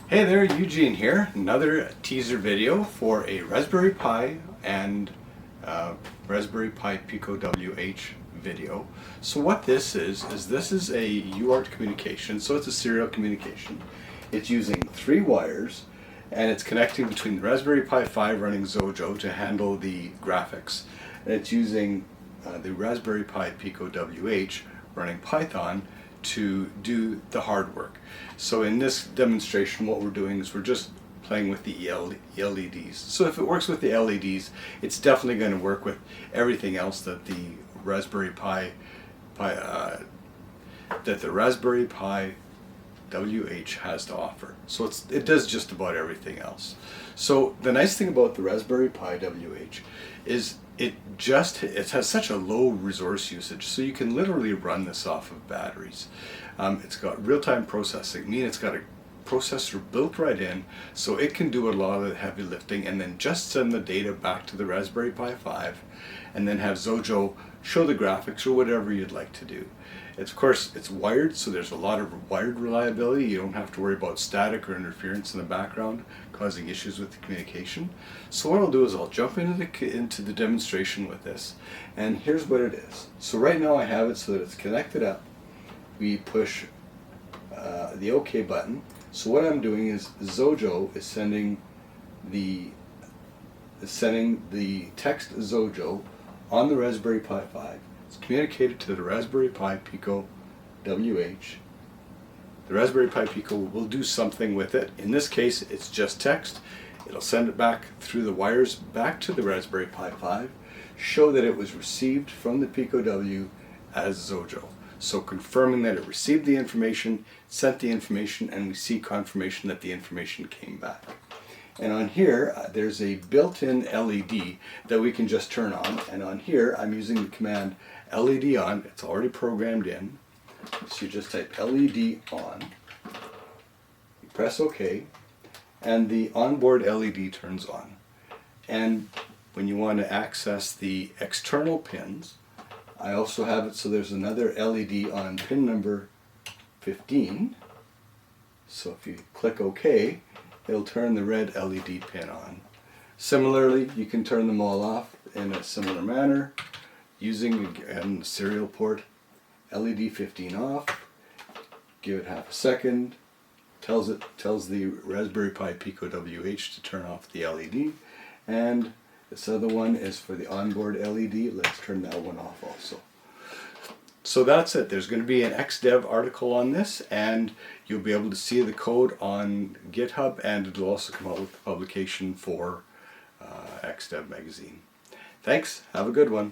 Hey there, Eugene here. Another teaser video for a Raspberry Pi and Raspberry Pi Pico WH video. So what this is this is a UART communication, so it's a serial communication. It's using 3 wires and it's connecting between the Raspberry Pi 5 running Xojo to handle the graphics. And it's using the Raspberry Pi Pico WH running Python to do the hard work. So in this demonstration what we're doing is we're just playing with the LEDs. So if it works with the LEDs, it's definitely going to work with everything else that the Raspberry Pi WH has to offer. So it does just about everything else. So the nice thing about the Raspberry Pi WH is it has such a low resource usage, so you can literally run this off of batteries. It's got real-time processing, meaning it's got a processor built right in, so it can do a lot of the heavy lifting and then just send the data back to the Raspberry Pi 5 and then have Xojo show the graphics or whatever you'd like to do. Of course, it's wired, so there's a lot of wired reliability. You don't have to worry about static or interference in the background causing issues with the communication. So what I'll do is I'll jump into the demonstration with this, and here's what it is. So right now I have it so that it's connected up. We push the OK button. So what I'm doing is Xojo is sending the text Xojo on the Raspberry Pi 5. It's communicated to the Raspberry Pi Pico WH. The Raspberry Pi Pico will do something with it. In this case, it's just text. It'll send it back through the wires back to the Raspberry Pi 5, show that it was received from the Pico W as Xojo. So confirming that it received the information, sent the information, and we see confirmation that the information came back. And on here, there's a built-in LED that we can just turn on. And on here, I'm using the command LED on. It's already programmed in. So you just type LED on. You press OK. And the onboard LED turns on. And when you want to access the external pins, I also have it so there's another LED on pin number 15. So if you click OK, it'll turn the red LED pin on. Similarly, you can turn them all off in a similar manner using, again, the serial port. LED 15 off. Give it half a second. Tells the Raspberry Pi Pico WH to turn off the LED. And this other one is for the onboard LED. Let's turn that one off also. So that's it. There's going to be an XDev article on this, and you'll be able to see the code on GitHub, and it'll also come out with the publication for XDev magazine. Thanks. Have a good one.